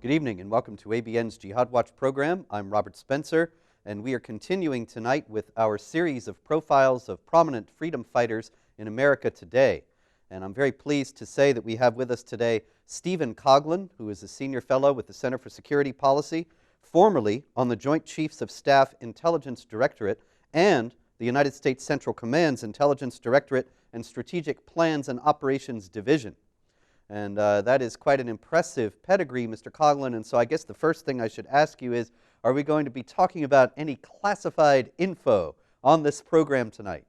Good evening and welcome to ABN's Jihad Watch program. I'm Robert Spencer, and we are continuing tonight with our series of profiles of prominent freedom fighters in America today. And I'm very pleased to say that we have with us today Stephen Coughlin, who is a senior fellow with the Center for Security Policy, formerly on the Joint Chiefs of Staff Intelligence Directorate and the United States Central Command's Intelligence Directorate and Strategic Plans and Operations Division. And that is quite an impressive pedigree, Mr. Coughlin. And so I guess the first thing I should ask you is, are we going to be talking about any classified info on this program tonight?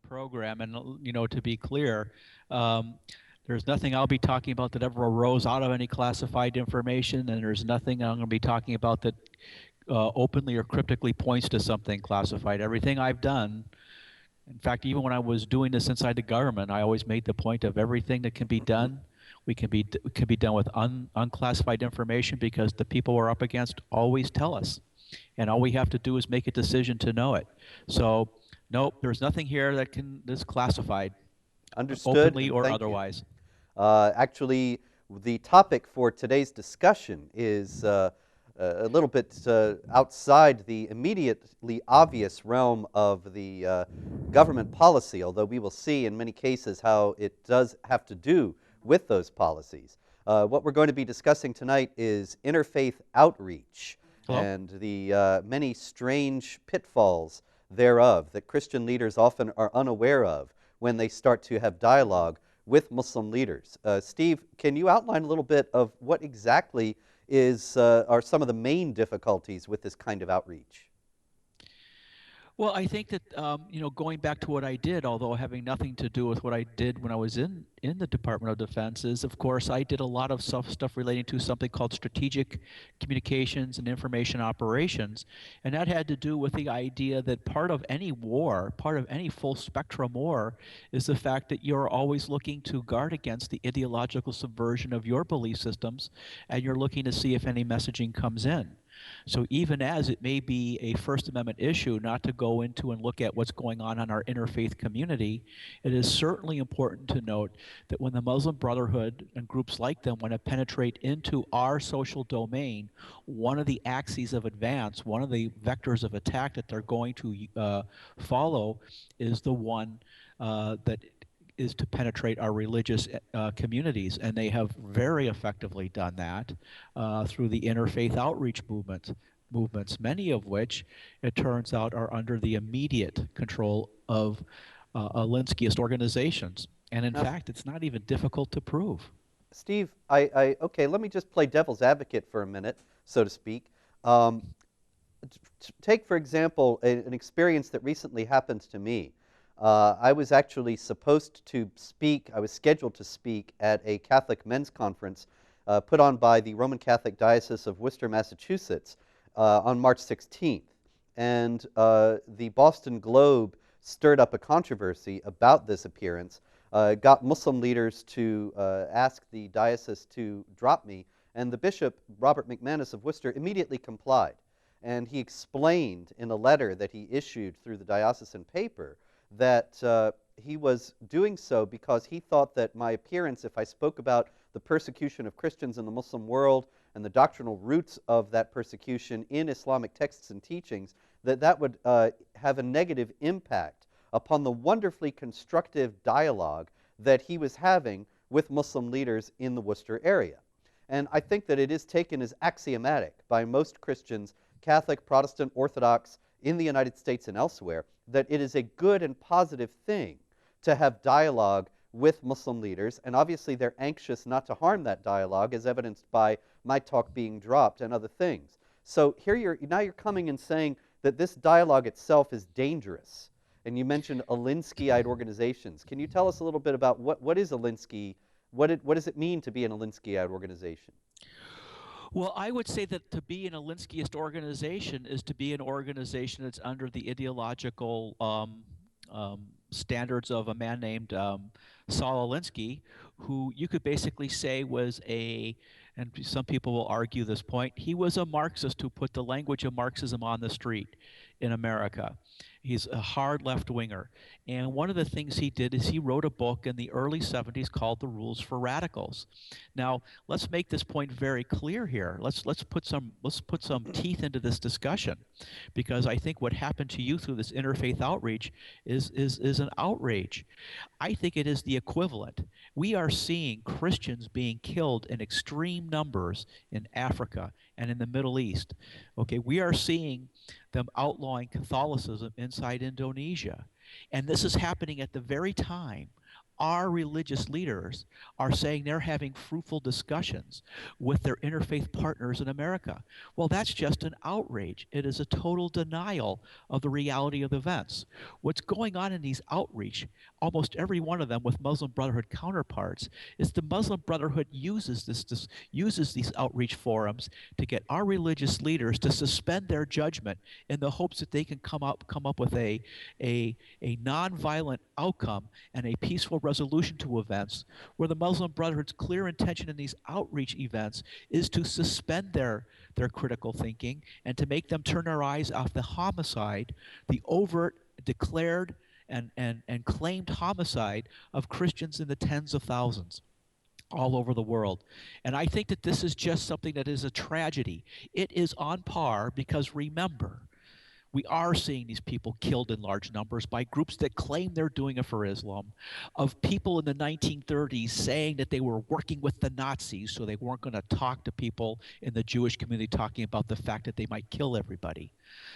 Program, and to be clear, there's nothing I'll be talking about that ever arose out of any classified information, and there's nothing I'm going to be talking about that openly or cryptically points to something classified. Everything I've done, in fact, even when I was doing this inside the government, I always made the point of everything that can be done, can be done with unclassified information, because the people we're up against always tell us, and all we have to do is make a decision to know it. So, nope, there's nothing here that's classified. Understood. Openly or otherwise. Actually, the topic for today's discussion is a little bit outside the immediately obvious realm of the government policy, although we will see in many cases how it does have to do with those policies. What we're going to be discussing tonight is interfaith outreach and the many strange pitfalls thereof that Christian leaders often are unaware of when they start to have dialogue with Muslim leaders. Steve, can you outline a little bit of what exactly are some of the main difficulties with this kind of outreach? Well, I think that, going back to what I did, although having nothing to do with what I did when I was in the Department of Defense, is, of course, I did a lot of stuff relating to something called strategic communications and information operations. And that had to do with the idea that part of any war, part of any full spectrum war, is the fact that you're always looking to guard against the ideological subversion of your belief systems, and you're looking to see if any messaging comes in. So even as it may be a First Amendment issue not to go into and look at what's going on in our interfaith community, it is certainly important to note that when the Muslim Brotherhood and groups like them want to penetrate into our social domain, one of the axes of advance, one of the vectors of attack that they're going to follow is the one that is to penetrate our religious communities, and they have very effectively done that through the interfaith outreach movements, many of which, it turns out, are under the immediate control of Alinskyist organizations. And in fact, it's not even difficult to prove. Steve, okay, let me just play devil's advocate for a minute, so to speak. Take, for example, an experience that recently happened to me. I was actually supposed to speak, I was scheduled to speak at a Catholic men's conference put on by the Roman Catholic Diocese of Worcester, Massachusetts on March 16th. And the Boston Globe stirred up a controversy about this appearance, got Muslim leaders to ask the diocese to drop me, and the Bishop, Robert McManus of Worcester, immediately complied. And he explained in a letter that he issued through the diocesan paper that he was doing so because he thought that my appearance, if I spoke about the persecution of Christians in the Muslim world and the doctrinal roots of that persecution in Islamic texts and teachings, that would have a negative impact upon the wonderfully constructive dialogue that he was having with Muslim leaders in the Worcester area. And I think that it is taken as axiomatic by most Christians, Catholic, Protestant, Orthodox, in the United States and elsewhere, that it is a good and positive thing to have dialogue with Muslim leaders, and obviously they're anxious not to harm that dialogue, as evidenced by my talk being dropped and other things. So here now you're coming and saying that this dialogue itself is dangerous, and you mentioned Alinskyite organizations. Can you tell us a little bit about what is Alinsky? What does it mean to be an Alinskyite organization? Well, I would say that to be an Alinskyist organization is to be an organization that's under the ideological standards of a man named Saul Alinsky, who you could basically say was and some people will argue this point, he was a Marxist who put the language of Marxism on the street. in America. He's a hard left-winger. And one of the things he did is he wrote a book in the early 70s called The Rules for Radicals. Now, let's make this point very clear here. Let's put some teeth into this discussion, because I think what happened to you through this interfaith outreach is an outrage. I think it is the equivalent. We are seeing Christians being killed in extreme numbers in Africa and in the Middle East. Okay, we are seeing them outlawing Catholicism inside Indonesia. And this is happening at the very time our religious leaders are saying they're having fruitful discussions with their interfaith partners in America. Well, that's just an outrage. It is a total denial of the reality of events. What's going on in these outreach, almost every one of them with Muslim Brotherhood counterparts, is the Muslim Brotherhood uses these outreach forums to get our religious leaders to suspend their judgment in the hopes that they can come up with a nonviolent outcome and a peaceful resolution to events, where the Muslim Brotherhood's clear intention in these outreach events is to suspend their critical thinking and to make them turn their eyes off the homicide, the overt, declared, and claimed homicide of Christians in the tens of thousands all over the world. And I think that this is just something that is a tragedy. It is on par because, remember, we are seeing these people killed in large numbers by groups that claim they're doing it for Islam, of people in the 1930s saying that they were working with the Nazis, so they weren't going to talk to people in the Jewish community talking about the fact that they might kill everybody.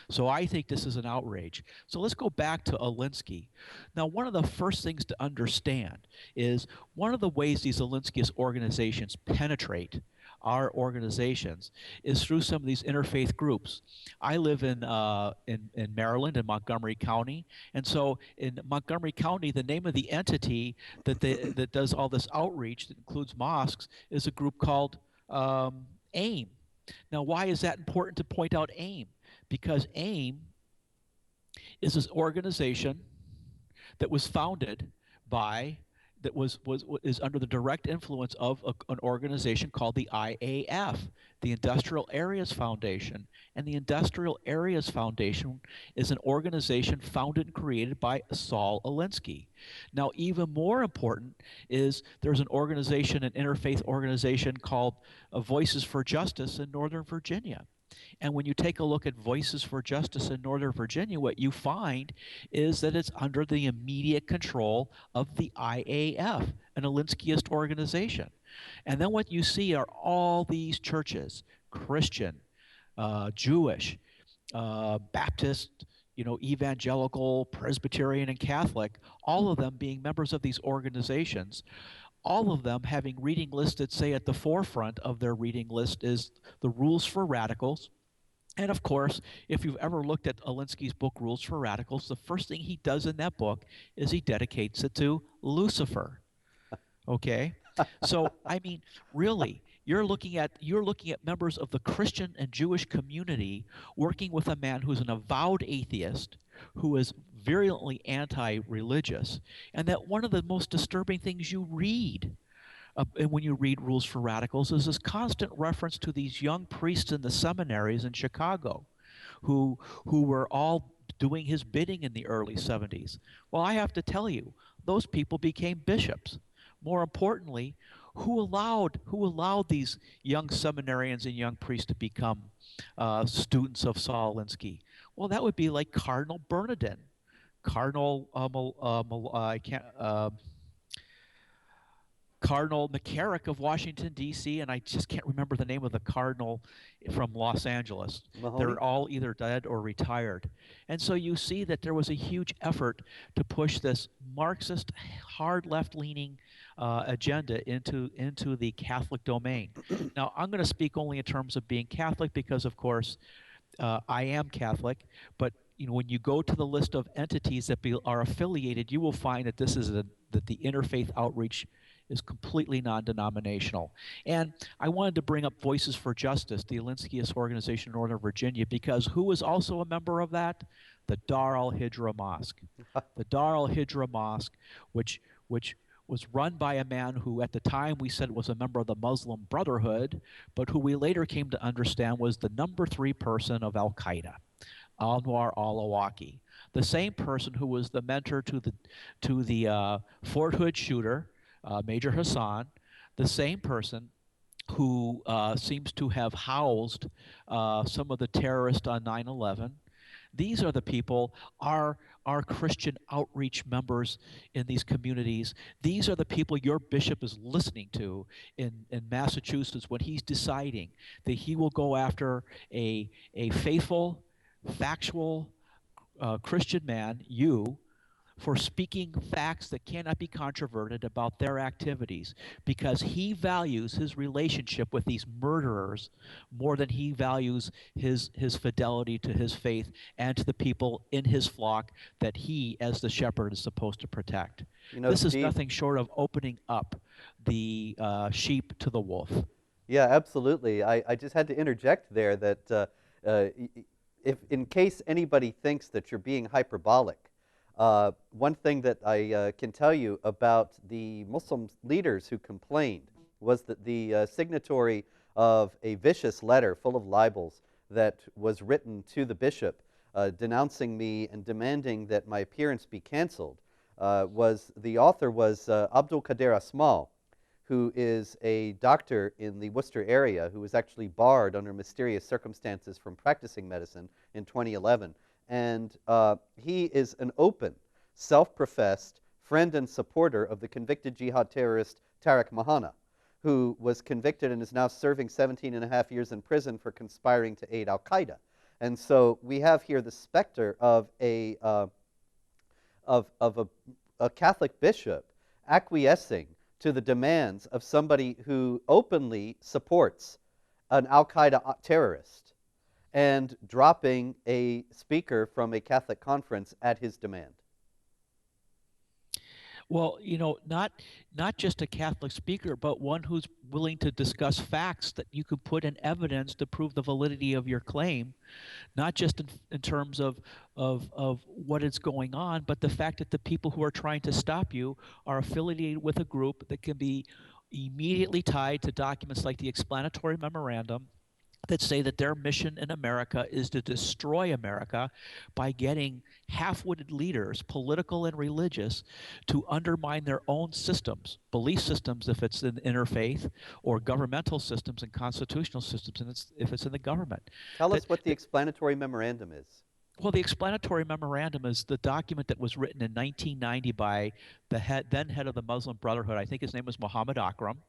So I think this is an outrage. So let's go back to Alinsky. Now, one of the first things to understand is one of the ways these Alinskyist organizations penetrate our organizations is through some of these interfaith groups. I live in Maryland, in Montgomery County, and so in Montgomery County, the name of the entity that does all this outreach that includes mosques is a group called AIM. Now, why is that important to point out AIM? Because AIM is this organization that was founded by is under the direct influence of an organization called the IAF, the Industrial Areas Foundation. And the Industrial Areas Foundation is an organization founded and created by Saul Alinsky. Now, even more important is there's an organization, an interfaith organization called Voices for Justice in Northern Virginia. And when you take a look at Voices for Justice in Northern Virginia, what you find is that it's under the immediate control of the IAF, an Alinskyist organization. And then what you see are all these churches, Christian, Jewish, Baptist, evangelical, Presbyterian, and Catholic, all of them being members of these organizations, all of them having reading lists that say at the forefront of their reading list is the Rules for Radicals. And of course, if you've ever looked at Alinsky's book, Rules for Radicals, the first thing he does in that book is he dedicates it to Lucifer. Okay? So, I mean, really, you're looking at members of the Christian and Jewish community working with a man who's an avowed atheist, who is virulently anti-religious, and that one of the most disturbing things you read when you read Rules for Radicals is this constant reference to these young priests in the seminaries in Chicago who were all doing his bidding in the early 70s. Well, I have to tell you, those people became bishops. More importantly, who allowed these young seminarians and young priests to become students of Saul Alinsky? Well, that would be like Cardinal Bernardin, Cardinal Cardinal McCarrick of Washington, D.C., and I just can't remember the name of the cardinal from Los Angeles. Mahoney? They're all either dead or retired. And so you see that there was a huge effort to push this Marxist, hard left-leaning agenda into the Catholic domain. Now, I'm going to speak only in terms of being Catholic because, of course, I am Catholic, but when you go to the list of entities that are affiliated, you will find that that the interfaith outreach is completely non-denominational. And I wanted to bring up Voices for Justice, the Alinskyist organization in Northern Virginia, because who is also a member of that? The Dar al-Hijra Mosque. The Dar al-Hijra Mosque, which was run by a man who at the time we said was a member of the Muslim Brotherhood, but who we later came to understand was the number 3 person of Al-Qaeda. Anwar al-Awlaki, the same person who was the mentor to the Fort Hood shooter, Major Hassan, the same person who seems to have housed some of the terrorists on 9/11. These are the people, our Christian outreach members in these communities. These are the people your bishop is listening to in Massachusetts when he's deciding that he will go after a faithful, factual Christian man, you, for speaking facts that cannot be controverted about their activities, because he values his relationship with these murderers more than he values his fidelity to his faith and to the people in his flock that he, as the shepherd, is supposed to protect. You know, This is Steve, nothing short of opening up the sheep to the wolf. yeah, absolutely. I just had to interject there that if in case anybody thinks that you're being hyperbolic, one thing that I can tell you about the Muslim leaders who complained was that the signatory of a vicious letter full of libels that was written to the bishop denouncing me and demanding that my appearance be canceled was the author was Abdul Qadir Asmal, who is a doctor in the Worcester area who was actually barred under mysterious circumstances from practicing medicine in 2011. And he is an open, self-professed friend and supporter of the convicted jihad terrorist Tariq Mahana, who was convicted and is now serving 17 and a half years in prison for conspiring to aid al-Qaeda. And so we have here the specter of a Catholic bishop acquiescing to the demands of somebody who openly supports an al-Qaeda terrorist and dropping a speaker from a Catholic conference at his demand. Well, not just a Catholic speaker, but one who's willing to discuss facts that you could put in evidence to prove the validity of your claim, not just in terms of what is going on, but the fact that the people who are trying to stop you are affiliated with a group that can be immediately tied to documents like the explanatory memorandum that say that their mission in America is to destroy America by getting half-witted leaders, political and religious, to undermine their own systems, belief systems if it's in interfaith, or governmental systems and constitutional systems if it's in the government. Tell That, us what the explanatory memorandum is. well, the explanatory memorandum is the document that was written in 1990 by the then head of the Muslim Brotherhood. I think his name was Muhammad Akram.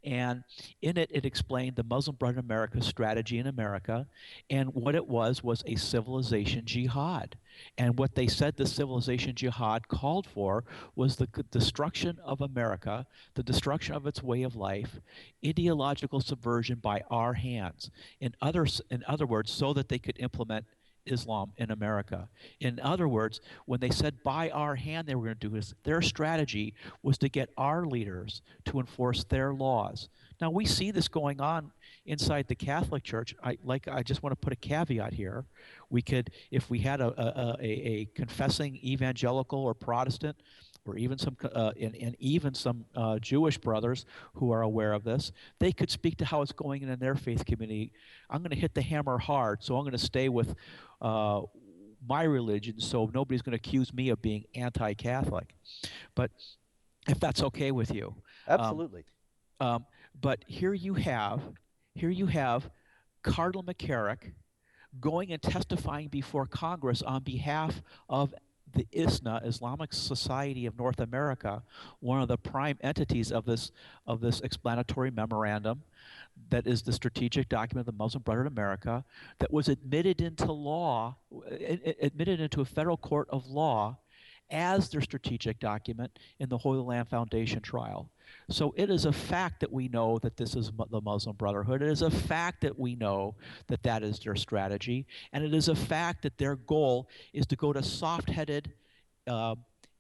And in it, it explained the Muslim Brotherhood America's strategy in America. And what it was a civilization jihad. And what they said the civilization jihad called for was the destruction of America, the destruction of its way of life, ideological subversion by our hands. In other words, so that they could implement Islam in America. In other words, when they said by our hand they were going to do this, their strategy was to get our leaders to enforce their laws. Now we see this going on inside the Catholic Church. I just want to put a caveat here. We could, if we had a confessing evangelical or Protestant, or even some and even some Jewish brothers who are aware of this, they could speak to how it's going in their faith community. I'm going to hit the hammer hard, so I'm going to stay with my religion, so nobody's going to accuse me of being anti-Catholic. But if that's okay with you, Absolutely. But here you have Cardinal McCarrick going and testifying before Congress on behalf of the ISNA, Islamic Society of North America, one of the prime entities of this explanatory memorandum, that is the strategic document of the Muslim Brotherhood of America, that was admitted into law, admitted into a federal court of law as their strategic document in the Holy Land Foundation trial. So it is a fact that we know that this is the Muslim Brotherhood. It is a fact that we know that that is their strategy. And it is a fact that their goal is to go to soft-headed,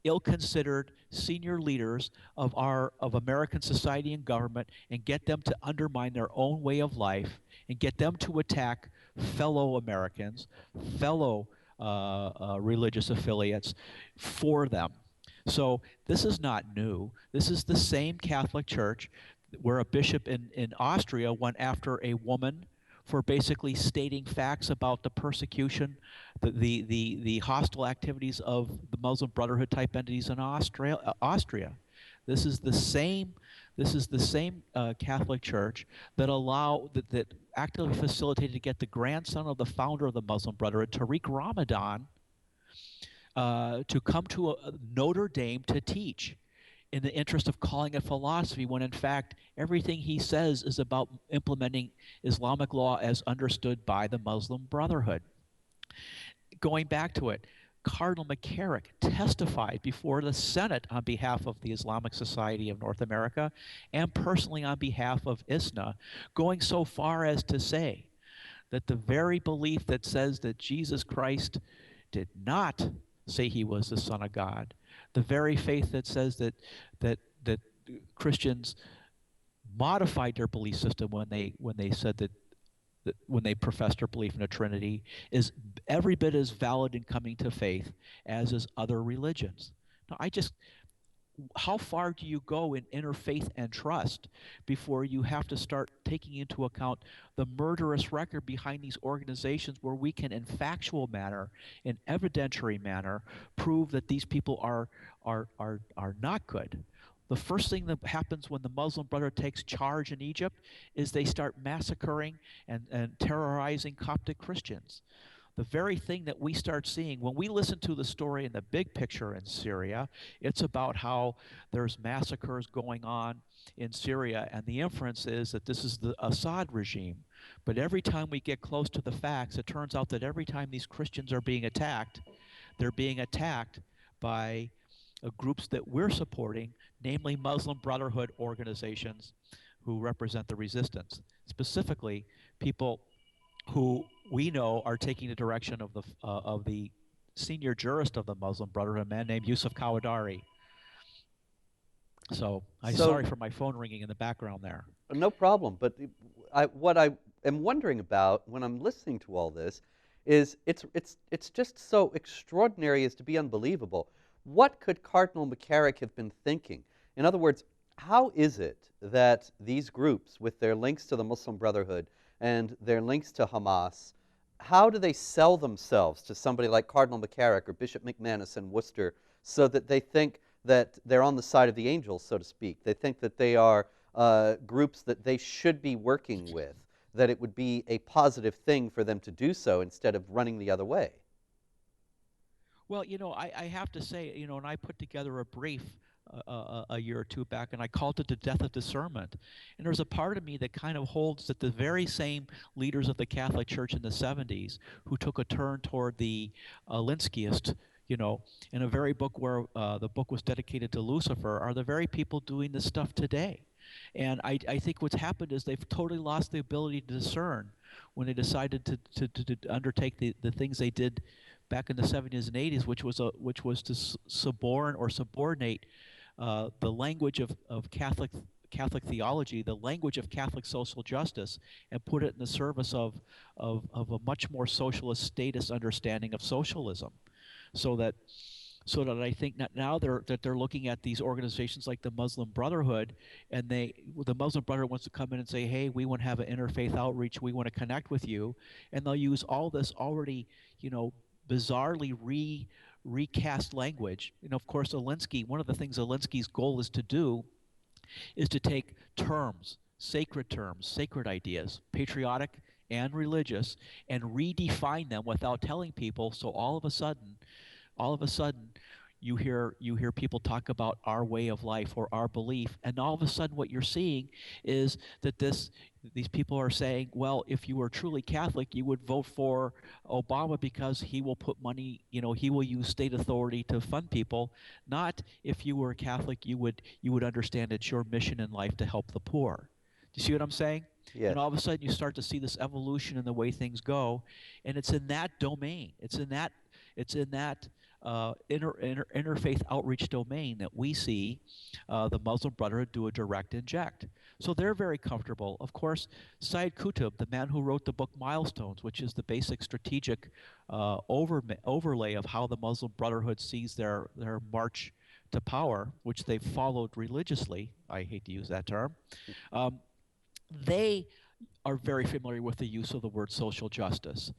ill-considered senior leaders of American society and government and get them to undermine their own way of life and get them to attack fellow Americans, fellow religious affiliates for them. So this is not new. This is the same Catholic Church where a bishop in Austria went after a woman for basically stating facts about the persecution, the hostile activities of the Muslim Brotherhood type entities in Austria. This is the same. This is the same Catholic Church that actively facilitated to get the grandson of the founder of the Muslim Brotherhood, Tariq Ramadan, to come to Notre Dame to teach in the interest of calling it philosophy, when in fact everything he says is about implementing Islamic law as understood by the Muslim Brotherhood. Going back to it, Cardinal McCarrick testified before the Senate on behalf of the Islamic Society of North America and personally on behalf of ISNA, going so far as to say that the very belief that says that Jesus Christ did not say he was the Son of God, the very faith that says that Christians modified their belief system when they said that when they professed their belief in a Trinity, is every bit as valid in coming to faith as is other religions. Now, how far do you go in interfaith and trust before you have to start taking into account the murderous record behind these organizations, where we can, in factual manner, in evidentiary manner, prove that these people are not good? The first thing that happens when the Muslim Brotherhood takes charge in Egypt is they start massacring and terrorizing Coptic Christians. The very thing that we start seeing when we listen to the story in the big picture in Syria, it's about how there's massacres going on in Syria, and the inference is that this is the Assad regime. But every time we get close to the facts, it turns out that every time these Christians are being attacked, they're being attacked by groups that we're supporting, namely Muslim Brotherhood organizations who represent the resistance. Specifically, people who we know are taking the direction of the senior jurist of the Muslim Brotherhood, a man named Yusuf Kawadari. So I'm sorry for my phone ringing in the background there. No problem. But what I am wondering about when I'm listening to all this is it's just so extraordinary as to be unbelievable. What could Cardinal McCarrick have been thinking? In other words, how is it that these groups, with their links to the Muslim Brotherhood and their links to Hamas, how do they sell themselves to somebody like Cardinal McCarrick or Bishop McManus in Worcester so that they think that they're on the side of the angels, so to speak? They think that they are groups that they should be working with, that it would be a positive thing for them to do so instead of running the other way. Well, I have to say, and I put together a brief a year or two back, and I called it the death of discernment. And there's a part of me that kind of holds that the very same leaders of the Catholic Church in the 70s who took a turn toward the Linskyist, in a very book where the book was dedicated to Lucifer, are the very people doing this stuff today. And I think what's happened is they've totally lost the ability to discern when they decided to undertake the things they did back in the 70s and 80s, which was to suborn or subordinate the language of Catholic theology, the language of Catholic social justice, and put it in the service of a much more socialist statist understanding of socialism, so that I think that now they're looking at these organizations like the Muslim Brotherhood, and the Muslim Brotherhood wants to come in and say, hey, we want to have an interfaith outreach, we want to connect with you, and they'll use all this already, bizarrely recast language. Of course, one of the things Alinsky's goal is to do is to take terms, sacred ideas, patriotic and religious, and redefine them without telling people. So all of a sudden, you hear people talk about our way of life or our belief, and all of a sudden what you're seeing is that these people are saying, well, if you were truly Catholic, you would vote for Obama because he will put money, he will use state authority to fund people. Not if you were a Catholic, you would understand it's your mission in life to help the poor. Do you see what I'm saying? Yes. And all of a sudden you start to see this evolution in the way things go, and it's in that domain. It's in that interfaith outreach domain that we see the Muslim Brotherhood do a direct inject. So they're very comfortable. Of course, Syed Qutb, the man who wrote the book Milestones, which is the basic strategic overlay of how the Muslim Brotherhood sees their march to power, which they've followed religiously. I hate to use that term. They are very familiar with the use of the word social justice.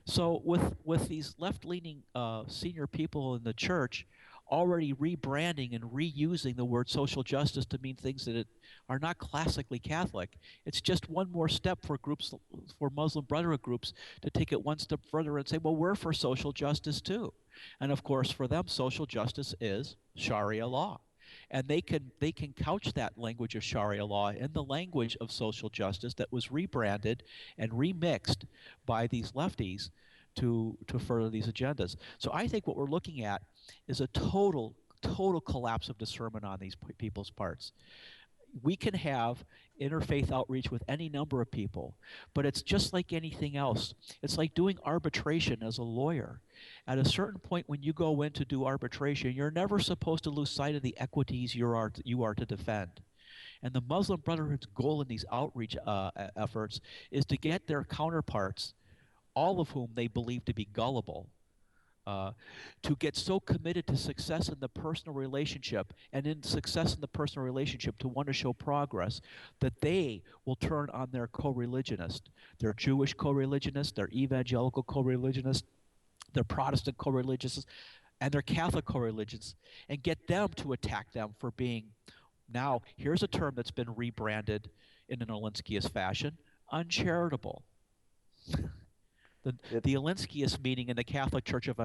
So with these left-leaning senior people in the church already rebranding and reusing the word social justice to mean things that are not classically Catholic, it's just one more step for groups, for Muslim Brotherhood groups, to take it one step further and say, well, we're for social justice too. And of course, for them, social justice is Sharia law. And they can couch that language of Sharia law in the language of social justice that was rebranded and remixed by these lefties to further these agendas. So I think what we're looking at is a total collapse of discernment on these people's parts. We can have interfaith outreach with any number of people, but it's just like anything else. It's like doing arbitration as a lawyer. At a certain point, when you go in to do arbitration, you're never supposed to lose sight of the equities you are to defend. And the Muslim Brotherhood's goal in these outreach efforts is to get their counterparts, all of whom they believe to be gullible, uh, to get so committed to success in the personal relationship and in success in the personal relationship to want to show progress that they will turn on their co-religionist, their Jewish co-religionist, their evangelical co-religionist, their Protestant co-religionists, and their Catholic co-religions, and get them to attack them for being, now here's a term that's been rebranded in an Olinskius fashion, uncharitable. The Olinskius meaning in the Catholic Church of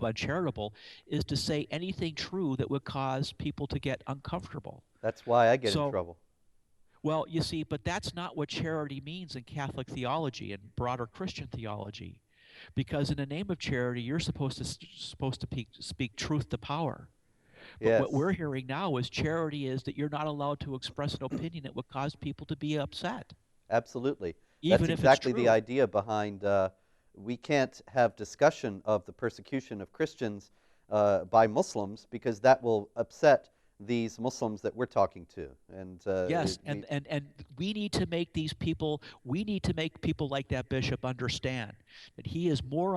uncharitable is to say anything true that would cause people to get uncomfortable. That's why I get in So, trouble. well, you see, but that's not what charity means in Catholic theology and broader Christian theology. Because in the name of charity, you're supposed to speak truth to power. But what Yes, we're hearing now is charity is that you're not allowed to express an opinion that would cause people to be upset, absolutely. That's even if it's exactly the true. idea behind we can't have discussion of the persecution of Christians by Muslims because that will upset these Muslims that we're talking to. And Yes, and we need to make these people, we need to make people like that bishop understand that he is more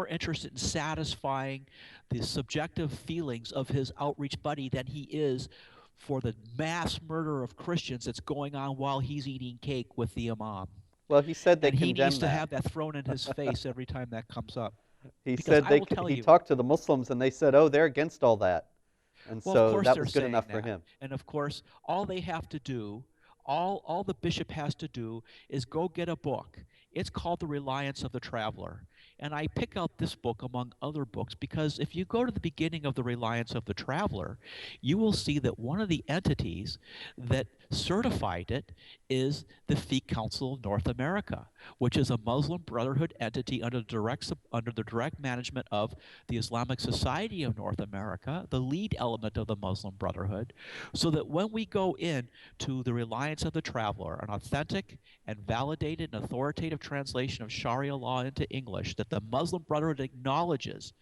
interested in satisfying the subjective feelings of his outreach buddy than he is for the mass murder of Christians that's going on while he's eating cake with the imam. well, he said they And he needs condemn to that. have that thrown in his face every time that comes up. He Because said I will tell he you, talked to the Muslims and they said, "Oh, they're against all that," and well, of so course that they're was good saying enough for that. him. And of course, all they have to do, all the bishop has to do is go get a book. It's called The Reliance of the Traveler. And I pick out this book among other books because if you go to the beginning of The Reliance of the Traveler, you will see that one of the entities that certified it is the Fiqh Council of North America, which is a Muslim Brotherhood entity under the direct management of the Islamic Society of North America, the lead element of the Muslim Brotherhood, so that when we go in to The Reliance of the Traveler, an authentic and validated and authoritative translation of Sharia law into English that the Muslim Brotherhood acknowledges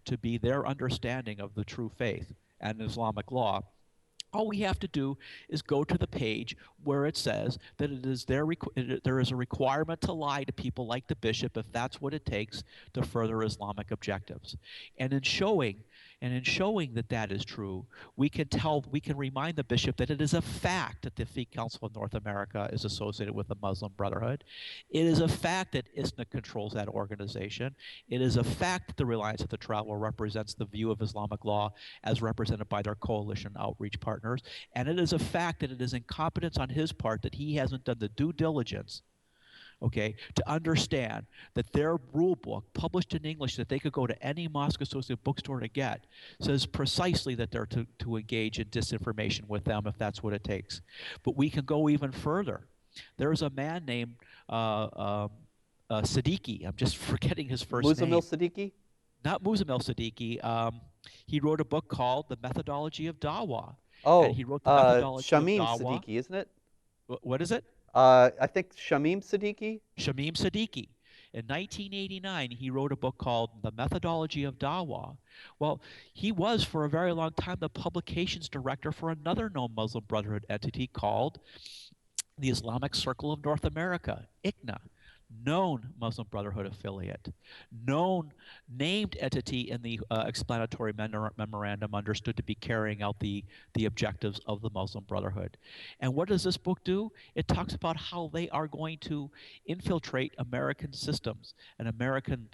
to be their understanding of the true faith and Islamic law, all we have to do is go to the page where it says that there is a requirement to lie to people like the bishop if that's what it takes to further Islamic objectives. And in showing that that is true, we can remind the bishop that it is a fact that the Fiqh Council of North America is associated with the Muslim Brotherhood. It is a fact that ISNA controls that organization. It is a fact that the Reliance of the Traveler represents the view of Islamic law as represented by their coalition outreach partners. And it is a fact that it is incompetence on his part that he hasn't done the due diligence, okay, to understand that their rule book, published in English that they could go to any mosque associated bookstore to get, says precisely that they're to engage in disinformation with them if that's what it takes. But we can go even further. There's a man named Siddiqui. I'm just forgetting his first Muzamil name. Siddiqui? Not Muzamil Siddiqui. He wrote a book called The Methodology of Dawah. And Oh, he wrote The Methodology of Shamim Dawah. Siddiqui, isn't it? What is it? I think Shamim Siddiqui. Shamim Siddiqui. In 1989, he wrote a book called The Methodology of Dawah. Well, he was for a very long time the publications director for another known Muslim Brotherhood entity called the Islamic Circle of North America, ICNA. known Muslim Brotherhood affiliate, known named entity in the explanatory memorandum understood to be carrying out the objectives of the Muslim Brotherhood. And what does this book do? It talks about how they are going to infiltrate American systems and American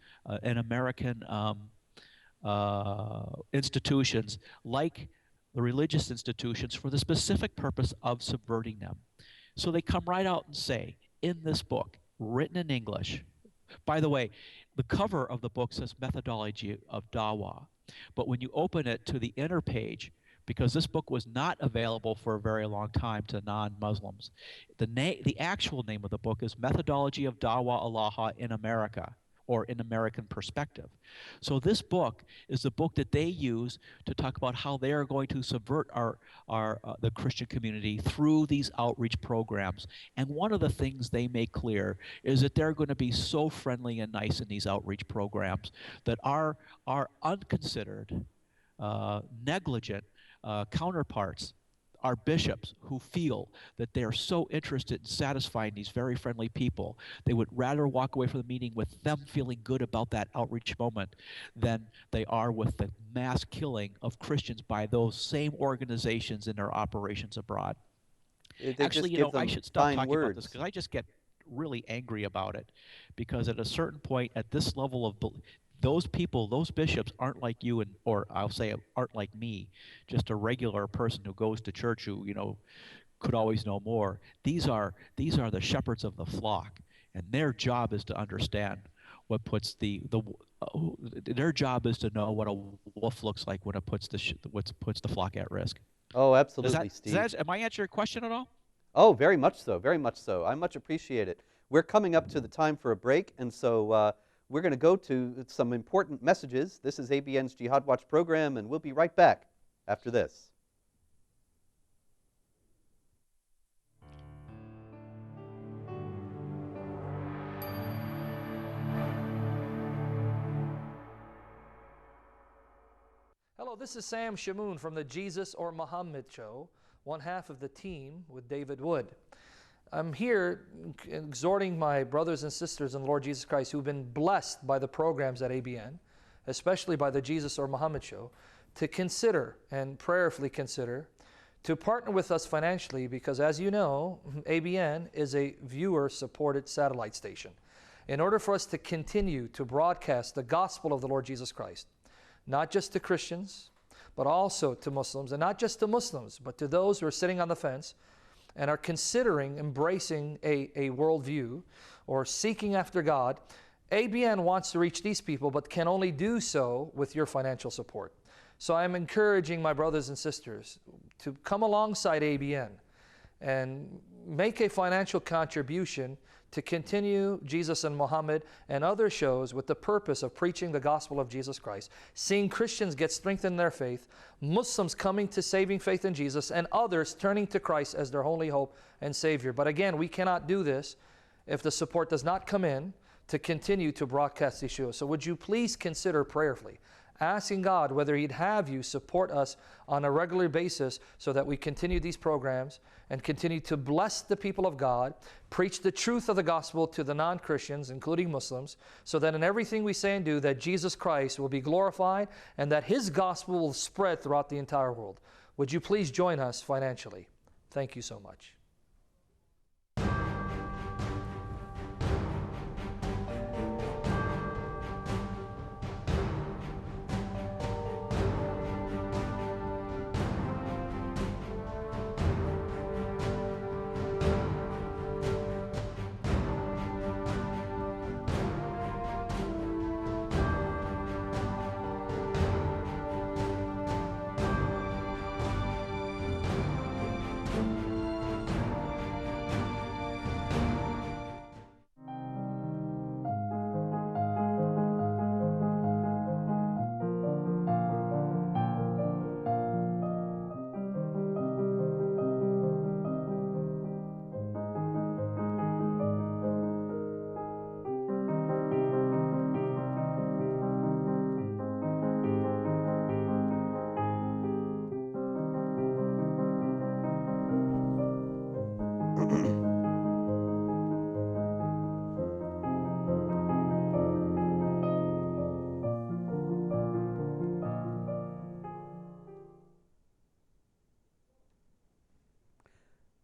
institutions like the religious institutions for the specific purpose of subverting them. So they come right out and say, in this book, written in English, by the way, the cover of the book says Methodology of Dawah. But when you open it to the inner page, because this book was not available for a very long time to non-Muslims, the actual name of the book is Methodology of Dawah Allah in America, or in American perspective. So this book is the book that they use to talk about how they are going to subvert the Christian community through these outreach programs. And one of the things they make clear is that they're going to be so friendly and nice in these outreach programs that our unconsidered, negligent counterparts, our bishops, who feel that they are so interested in satisfying these very friendly people, they would rather walk away from the meeting with them feeling good about that outreach moment than they are with the mass killing of Christians by those same organizations in their operations abroad. They Actually, just give I them should stop fine talking about this words. because I just get really angry about it. Because at a certain point, at this level of those people, those bishops aren't like you, or I'll say aren't like me, just a regular person who goes to church who, could always know more. These are the shepherds of the flock, and their job is to understand what puts their job is to know what a wolf looks like when it puts the flock at risk. Oh, absolutely, Steve. Am I answering your question at all? Oh, very much so, very much so. I much appreciate it. We're coming up to the time for a break, and so we're going to go to some important messages. This is ABN's Jihad Watch program, and we'll be right back after this. Hello, this is Sam Shamoon from the Jesus or Muhammad Show, one half of the team with David Wood. I'm here exhorting my brothers and sisters in the Lord Jesus Christ who've been blessed by the programs at ABN, especially by the Jesus or Muhammad Show, to consider and prayerfully consider to partner with us financially because, as you know, ABN is a viewer-supported satellite station. In order for us to continue to broadcast the gospel of the Lord Jesus Christ, not just to Christians, but also to Muslims, and not just to Muslims, but to those who are sitting on the fence and are considering embracing a worldview or seeking after God, ABN wants to reach these people, but can only do so with your financial support. So I'm encouraging my brothers and sisters to come alongside ABN and make a financial contribution to continue Jesus and Muhammad and other shows with the purpose of preaching the gospel of Jesus Christ, seeing Christians get strengthened in their faith, Muslims coming to saving faith in Jesus, and others turning to Christ as their only hope and Savior. But again, we cannot do this if the support does not come in to continue to broadcast these shows. So would you please consider prayerfully asking God whether He'd have you support us on a regular basis so that we continue these programs and continue to bless the people of God, preach the truth of the gospel to the non-Christians, including Muslims, so that in everything we say and do, that Jesus Christ will be glorified and that His gospel will spread throughout the entire world. Would you please join us financially? Thank you so much.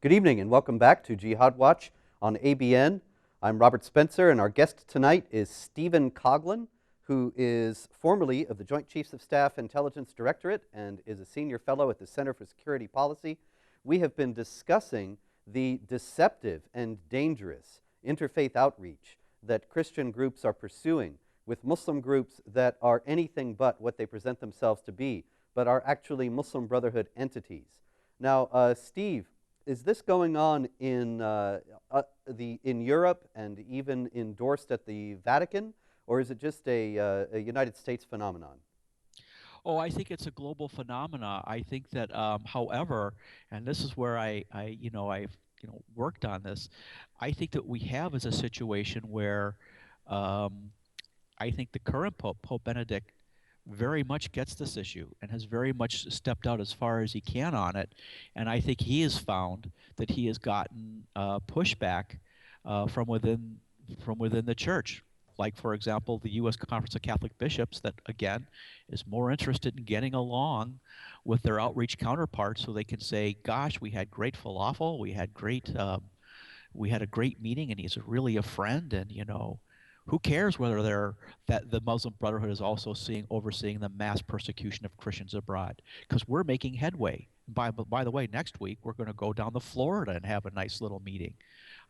Good evening and welcome back to Jihad Watch on ABN. I'm Robert Spencer, and our guest tonight is Stephen Coughlin, who is formerly of the Joint Chiefs of Staff Intelligence Directorate and is a senior fellow at the Center for Security Policy. We have been discussing the deceptive and dangerous interfaith outreach that Christian groups are pursuing with Muslim groups that are anything but what they present themselves to be, but are actually Muslim Brotherhood entities. Now, Steve, is this going on in Europe and even endorsed at the Vatican, or is it just a United States phenomenon? Oh, I think it's a global phenomena. I think that, however, and this is where I've worked on this. I think that we have is a situation where I think the current Pope, Pope Benedict, very much gets this issue and has very much stepped out as far as he can on it. And I think he has found that he has gotten pushback from within the church. Like, for example, the U.S. Conference of Catholic Bishops, that again is more interested in getting along with their outreach counterparts, so they can say, "Gosh, we had great falafel, we had a great meeting, and he's really a friend." And who cares whether that the Muslim Brotherhood is also overseeing the mass persecution of Christians abroad? Because we're making headway. By the way, next week we're going to go down to Florida and have a nice little meeting.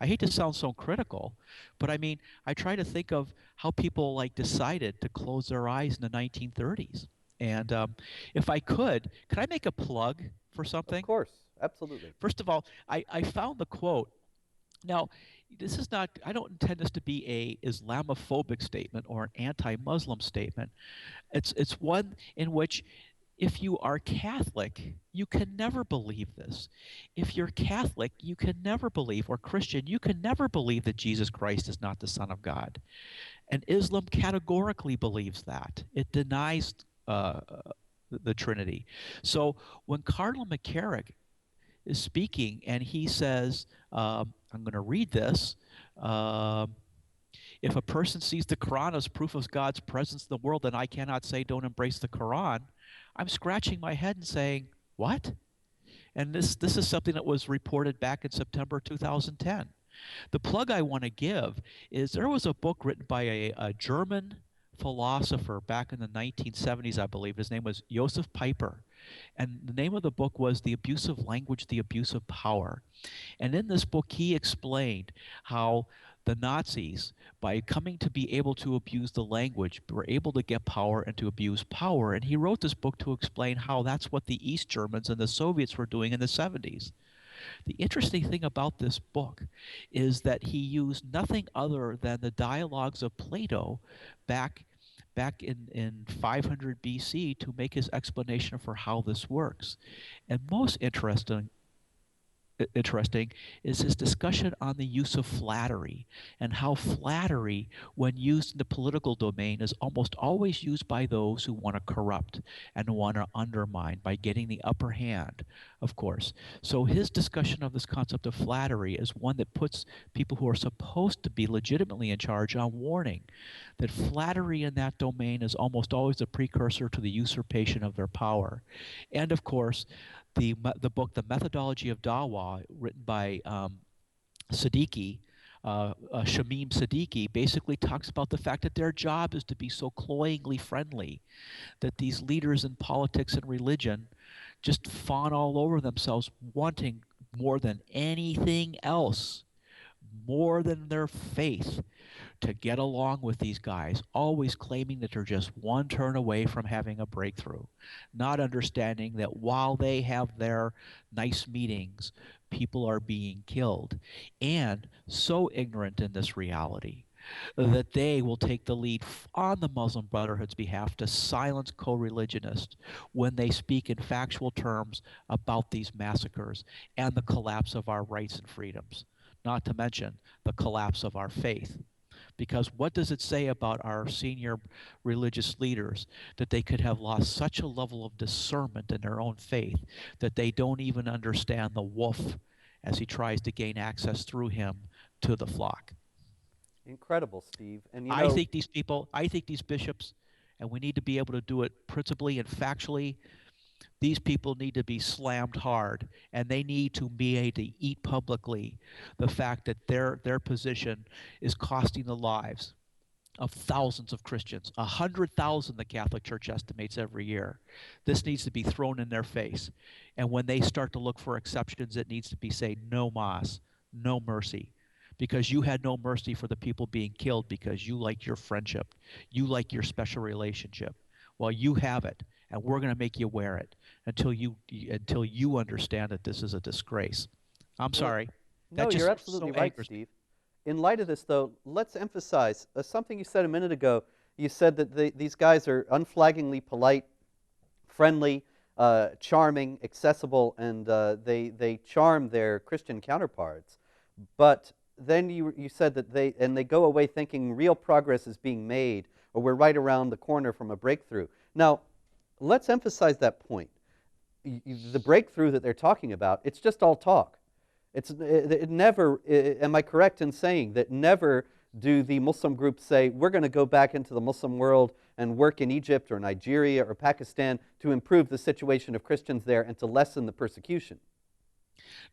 I hate to sound so critical, but I mean, I try to think of how people decided to close their eyes in the 1930s. And if I could I make a plug for something? Of course, absolutely. First of all, I found the quote. Now, this is not, I don't intend this to be a Islamophobic statement or an anti-Muslim statement. It's one in which, if you are Catholic, you can never believe this. If you're Catholic, you can never believe, or Christian, you can never believe that Jesus Christ is not the Son of God. And Islam categorically believes that. It denies the Trinity. So when Cardinal McCarrick is speaking and he says, I'm going to read this, if a person sees the Quran as proof of God's presence in the world, then I cannot say don't embrace the Quran. I'm scratching my head and saying, what? And this is something that was reported back in September 2010. The plug I want to give is there was a book written by a German philosopher back in the 1970s, I believe. His name was Joseph Pieper. And the name of the book was The Abuse of Language, the Abuse of Power. And in this book, he explained how the Nazis, by coming to be able to abuse the language, were able to get power and to abuse power. And he wrote this book to explain how that's what the East Germans and the Soviets were doing in the 70s. The interesting thing about this book is that he used nothing other than the dialogues of Plato back in 500 BC to make his explanation for how this works. And most interesting is his discussion on the use of flattery, and how flattery, when used in the political domain, is almost always used by those who want to corrupt and want to undermine by getting the upper hand, of course. So his discussion of this concept of flattery is one that puts people who are supposed to be legitimately in charge on warning that flattery in that domain is almost always a precursor to the usurpation of their power. And of course, the book, The Methodology of Dawah, written by Shamim Siddiqui, basically talks about the fact that their job is to be so cloyingly friendly, that these leaders in politics and religion just fawn all over themselves, wanting more than anything else, more than their faith, to get along with these guys, always claiming that they're just one turn away from having a breakthrough, not understanding that while they have their nice meetings, people are being killed, and so ignorant in this reality that they will take the lead on the Muslim Brotherhood's behalf to silence co-religionists when they speak in factual terms about these massacres and the collapse of our rights and freedoms, not to mention the collapse of our faith. Because what does it say about our senior religious leaders that they could have lost such a level of discernment in their own faith that they don't even understand the wolf as he tries to gain access through him to the flock? Incredible, Steve. And I think these bishops, and we need to be able to do it principally and factually, these people need to be slammed hard, and they need to be able to eat publicly the fact that their position is costing the lives of thousands of Christians, 100,000 the Catholic Church estimates every year. This needs to be thrown in their face. And when they start to look for exceptions, it needs to be say, no mas, no mercy. Because you had no mercy for the people being killed because you like your friendship. You like your special relationship. Well, you have it, and we're going to make you wear it until you understand that this is a disgrace. I'm Well, sorry. no, That just you're absolutely so right, angers me. Steve. In light of this, though, let's emphasize something you said a minute ago. You said that these guys are unflaggingly polite, friendly, charming, accessible, and they charm their Christian counterparts. But then you said that they go away thinking real progress is being made, or we're right around the corner from a breakthrough. Now, let's emphasize that point. The breakthrough that they're talking about, it's just all talk. It never, am I correct in saying that never do the Muslim groups say, we're going to go back into the Muslim world and work in Egypt or Nigeria or Pakistan to improve the situation of Christians there and to lessen the persecution?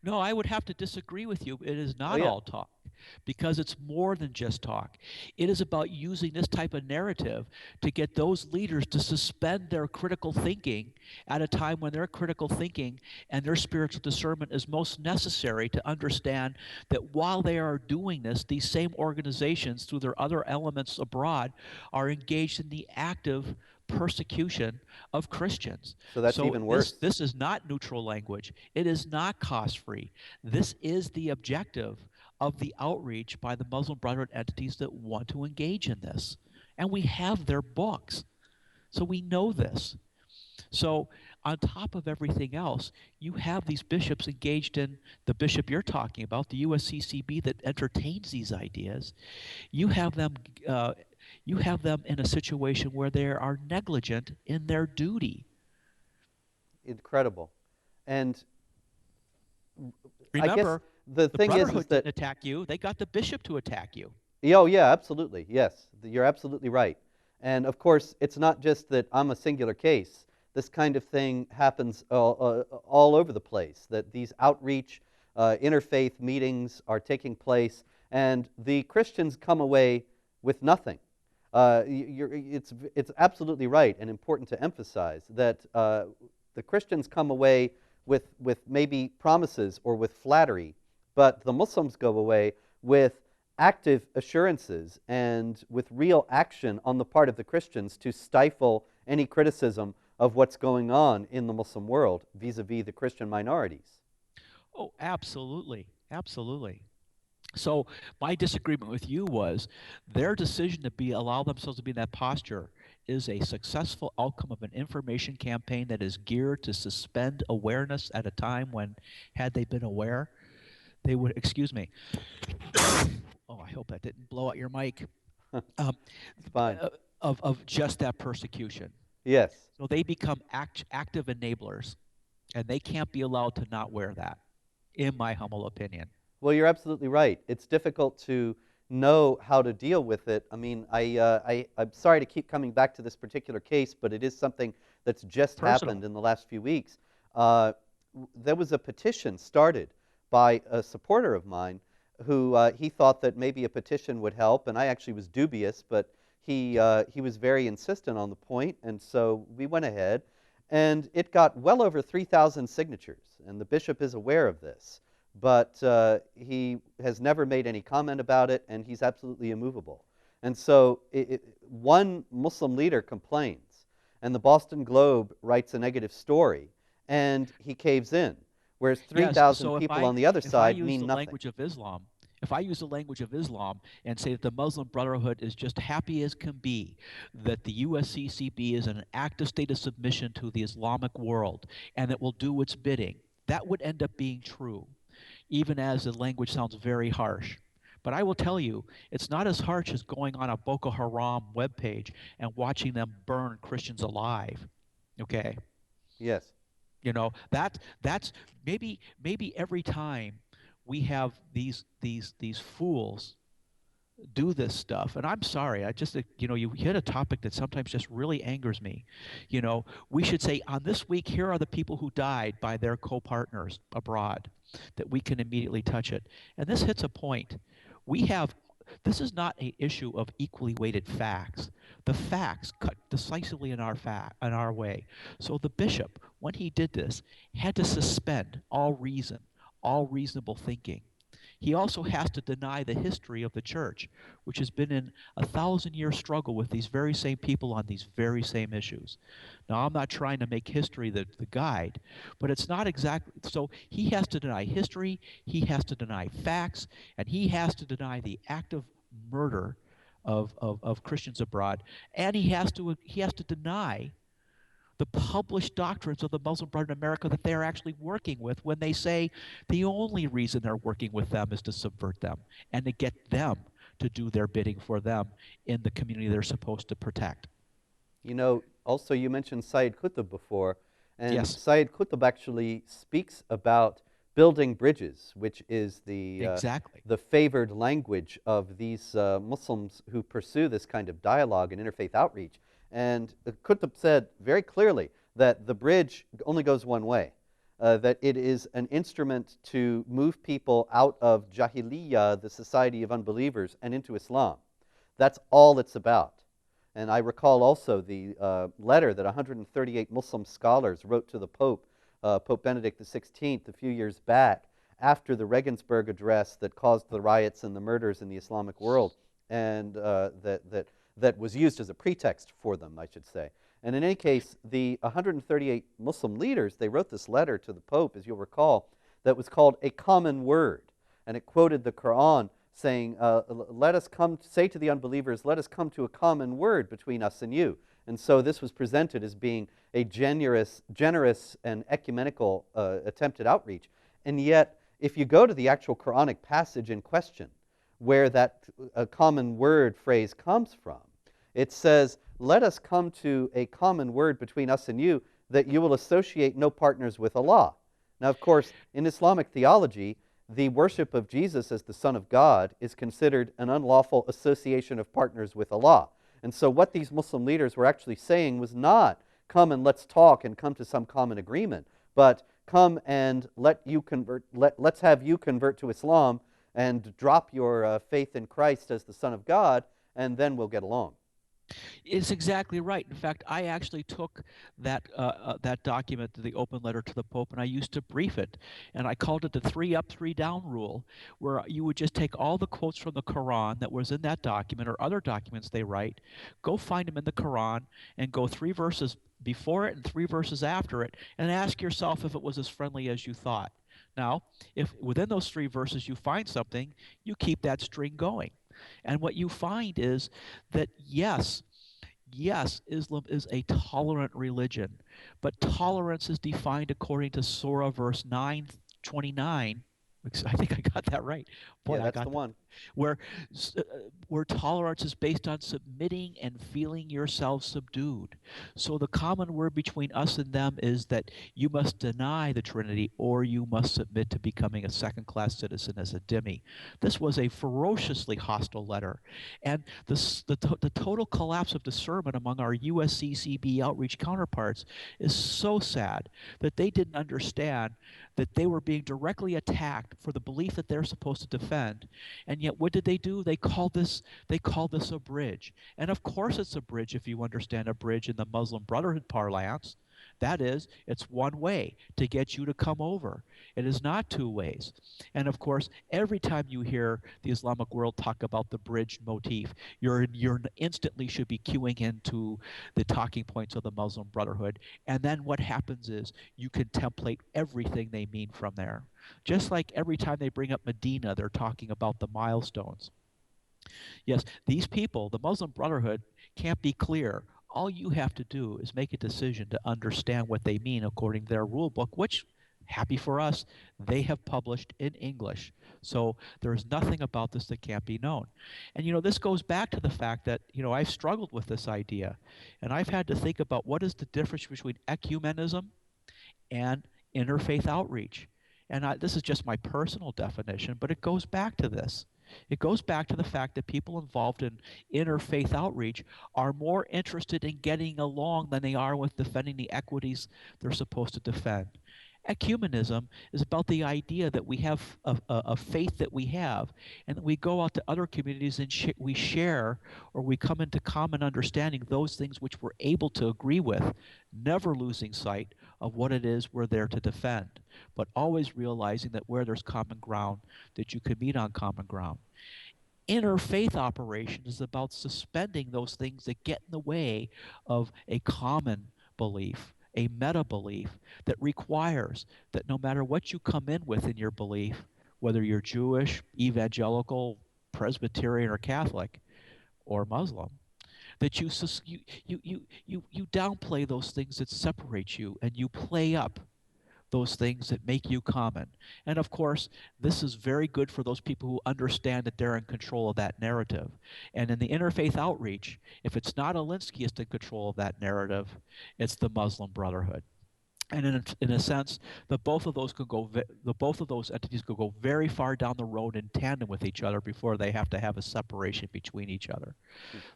No, I would have to disagree with you. It is Oh, not yeah. all talk, because it's more than just talk. It is about using this type of narrative to get those leaders to suspend their critical thinking at a time when their critical thinking and their spiritual discernment is most necessary to understand that while they are doing this, these same organizations, through their other elements abroad, are engaged in the active persecution of Christians. So that's even worse. This is not neutral language. It is not cost-free. This is the objective of the outreach by the Muslim Brotherhood entities that want to engage in this. And we have their books. So we know this. So on top of everything else, you have these bishops engaged in the bishop you're talking about, the USCCB, that entertains these ideas. You have them in a situation where they are negligent in their duty. Incredible. And Remember, I guess the thing Brotherhood is that didn't attack you. They got the bishop to attack you. Oh, yeah, absolutely. Yes, you're absolutely right. And of course, it's not just that I'm a singular case. This kind of thing happens all over the place, that these outreach, interfaith meetings are taking place, and the Christians come away with nothing. It's absolutely right and important to emphasize that the Christians come away with maybe promises or with flattery, but the Muslims go away with active assurances and with real action on the part of the Christians to stifle any criticism of what's going on in the Muslim world vis-a-vis the Christian minorities. Oh, absolutely. Absolutely. So my disagreement with you was their decision to allow themselves to be in that posture is a successful outcome of an information campaign that is geared to suspend awareness at a time when, had they been aware, they would, excuse me. Oh, I hope that didn't blow out your mic. It's fine. Of just that persecution. Yes. So they become active enablers, and they can't be allowed to not wear that, in my humble opinion. Well, you're absolutely right. It's difficult to know how to deal with it. I mean, I'm sorry to keep coming back to this particular case, but it is something that's just happened in the last few weeks. There was a petition started by a supporter of mine who he thought that maybe a petition would help, and I actually was dubious, but he was very insistent on the point, and so we went ahead, and it got well over 3,000 signatures, and the bishop is aware of this. But he has never made any comment about it, and he's absolutely immovable. And so one Muslim leader complains, and the Boston Globe writes a negative story, and he caves in, whereas 3,000 people on the other side mean nothing. If I use the language of Islam and say that the Muslim Brotherhood is just happy as can be, that the USCCB is in an active state of submission to the Islamic world, and that will do its bidding, that would end up being true, even as the language sounds very harsh. But I will tell you, it's not as harsh as going on a Boko Haram webpage and watching them burn Christians alive. Okay? Yes. You know, that's maybe every time we have these fools do this stuff. And I'm sorry, I just, you hit a topic that sometimes just really angers me. We should say on this week, here are the people who died by their co-partners abroad, that we can immediately touch it. And this hits a point. This is not an issue of equally weighted facts. The facts cut decisively in our way. So the bishop, when he did this, had to suspend all reason, all reasonable thinking. He also has to deny the history of the church, which has been in a 1,000-year struggle with these very same people on these very same issues. Now, I'm not trying to make history the guide, but it's not exactly. So he has to deny history, he has to deny facts, and he has to deny the active murder of Christians abroad, and he has to deny the published doctrines of the Muslim Brotherhood in America that they are actually working with, when they say the only reason they're working with them is to subvert them and to get them to do their bidding for them in the community they're supposed to protect. Also you mentioned Sayyid Qutb before, and Yes. Sayyid Qutb actually speaks about building bridges, which is the favored language of these Muslims who pursue this kind of dialogue and interfaith outreach. And Qutb said very clearly that the bridge only goes one way, that it is an instrument to move people out of Jahiliyyah, the society of unbelievers, and into Islam. That's all it's about. And I recall also the letter that 138 Muslim scholars wrote to the Pope, Pope Benedict XVI, a few years back, after the Regensburg address that caused the riots and the murders in the Islamic world, and that was used as a pretext for them, I should say. And in any case, the 138 Muslim leaders, they wrote this letter to the Pope, as you'll recall, that was called A Common Word. And it quoted the Quran, saying, let us say to the unbelievers, let us come to a common word between us and you. And so this was presented as being a generous and ecumenical attempt at outreach. And yet, if you go to the actual Quranic passage in question, where that common word phrase comes from, it says, let us come to a common word between us and you, that you will associate no partners with Allah. Now, of course, in Islamic theology, the worship of Jesus as the Son of God is considered an unlawful association of partners with Allah. And so what these Muslim leaders were actually saying was not, come and let's talk and come to some common agreement, but come and let's have you convert to Islam and drop your faith in Christ as the Son of God, and then we'll get along. It's exactly right. In fact, I actually took that document, the open letter to the Pope, and I used to brief it. And I called it the 3 up, 3 down rule, where you would just take all the quotes from the Quran that was in that document or other documents they write, go find them in the Quran, and go 3 verses before it and 3 verses after it, and ask yourself if it was as friendly as you thought. Now, if within those 3 verses you find something, you keep that string going. And what you find is that, yes, Islam is a tolerant religion, but tolerance is defined according to Surah verse 929. I think I got that right. Boy, yeah, that's the one. Where tolerance is based on submitting and feeling yourself subdued. So the common word between us and them is that you must deny the Trinity, or you must submit to becoming a second-class citizen as a dhimmi. This was a ferociously hostile letter. And the total collapse of discernment among our USCCB outreach counterparts is so sad that they didn't understand that they were being directly attacked for the belief that they're supposed to defend. And yet what did they do? They called this a bridge. And of course it's a bridge if you understand a bridge in the Muslim Brotherhood parlance. That is, it's one way to get you to come over. It is not 2 ways. And of course, every time you hear the Islamic world talk about the bridge motif, you're instantly should be queuing into the talking points of the Muslim Brotherhood. And then what happens is you contemplate everything they mean from there. Just like every time they bring up Medina, they're talking about the milestones. Yes, these people, the Muslim Brotherhood, can't be clear. All you have to do is make a decision to understand what they mean according to their rule book, which, happy for us, they have published in English. So there's nothing about this that can't be known. And this goes back to the fact that I've struggled with this idea, and I've had to think about what is the difference between ecumenism and interfaith outreach. And this is just my personal definition, but it goes back to this. It goes back to the fact that people involved in interfaith outreach are more interested in getting along than they are with defending the equities they're supposed to defend. Ecumenism is about the idea that we have a faith that we have, and that we go out to other communities and we share, or we come into common understanding those things which we're able to agree with, never losing sight of what it is we're there to defend, but always realizing that where there's common ground, that you can meet on common ground. Interfaith operation is about suspending those things that get in the way of a common belief, a meta belief that requires that no matter what you come in with in your belief, whether you're Jewish, evangelical, Presbyterian, or Catholic, or Muslim, that you downplay those things that separate you, and you play up those things that make you common. And of course, this is very good for those people who understand that they're in control of that narrative. And in the interfaith outreach, if it's not Alinskyist in control of that narrative, it's the Muslim Brotherhood. And in a sense, both of those entities could go very far down the road in tandem with each other before they have to have a separation between each other.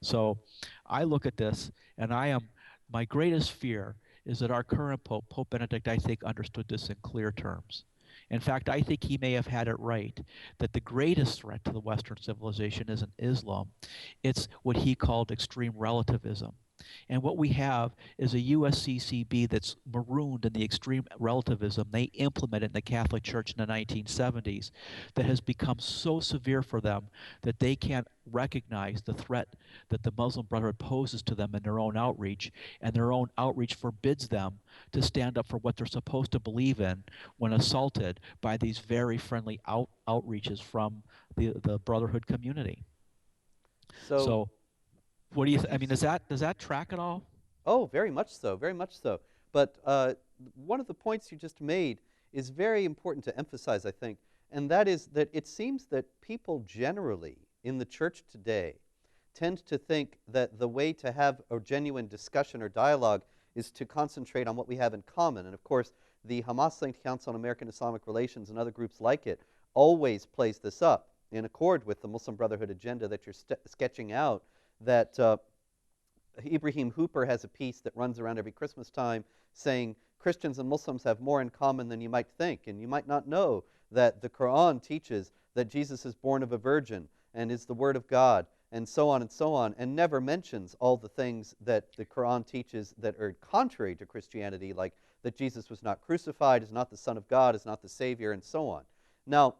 So I look at this, and my greatest fear is that our current Pope, Pope Benedict, I think, understood this in clear terms. In fact, I think he may have had it right, that the greatest threat to the Western civilization isn't Islam. It's what he called extreme relativism. And what we have is a USCCB that's marooned in the extreme relativism they implemented in the Catholic Church in the 1970s that has become so severe for them that they can't recognize the threat that the Muslim Brotherhood poses to them in their own outreach, and their own outreach forbids them to stand up for what they're supposed to believe in when assaulted by these very friendly outreaches from the Brotherhood community. So what do you I mean, does that track at all? Oh, very much so, very much so. But one of the points you just made is very important to emphasize, I think, and that is that it seems that people generally in the church today tend to think that the way to have a genuine discussion or dialogue is to concentrate on what we have in common. And of course, the Hamas-linked Council on American Islamic Relations and other groups like it always plays this up in accord with the Muslim Brotherhood agenda that you're sketching out, that Ibrahim Hooper has a piece that runs around every Christmas time saying Christians and Muslims have more in common than you might think, and you might not know that the Quran teaches that Jesus is born of a virgin and is the Word of God, and so on, and never mentions all the things that the Quran teaches that are contrary to Christianity, like that Jesus was not crucified, is not the Son of God, is not the Savior, and so on. Now,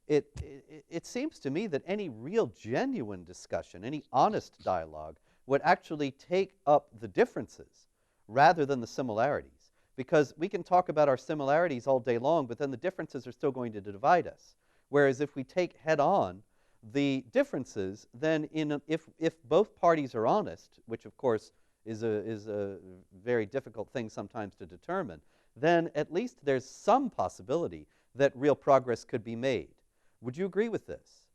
it seems to me that any real genuine discussion, any honest dialogue, would actually take up the differences rather than the similarities. Because we can talk about our similarities all day long, but then the differences are still going to divide us. Whereas if we take head on the differences, then if both parties are honest, which of course is a very difficult thing sometimes to determine, then at least there's some possibility that real progress could be made. Would you agree with this?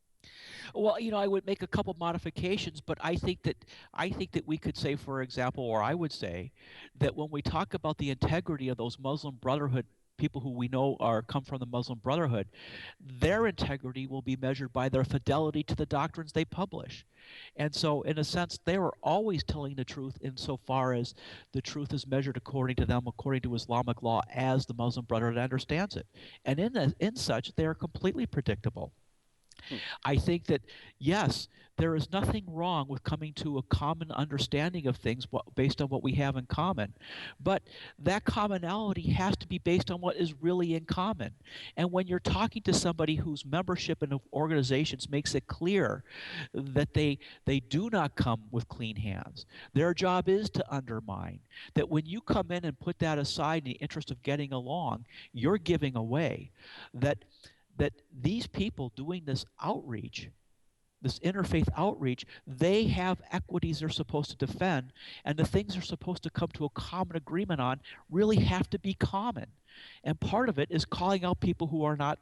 Well, I would make a couple modifications, but I think that we could say, for example, or I would say that when we talk about the integrity of those Muslim Brotherhood people who we know come from the Muslim Brotherhood, their integrity will be measured by their fidelity to the doctrines they publish. And so, in a sense, they are always telling the truth insofar as the truth is measured according to them, according to Islamic law, as the Muslim Brotherhood understands it. And in such, they are completely predictable. I think that, yes, there is nothing wrong with coming to a common understanding of things based on what we have in common. But that commonality has to be based on what is really in common. And when you're talking to somebody whose membership in organizations makes it clear that they do not come with clean hands, their job is to undermine, that when you come in and put that aside in the interest of getting along, you're giving away that these people doing this outreach, this interfaith outreach, they have equities they're supposed to defend, and the things they're supposed to come to a common agreement on really have to be common. And part of it is calling out people who are not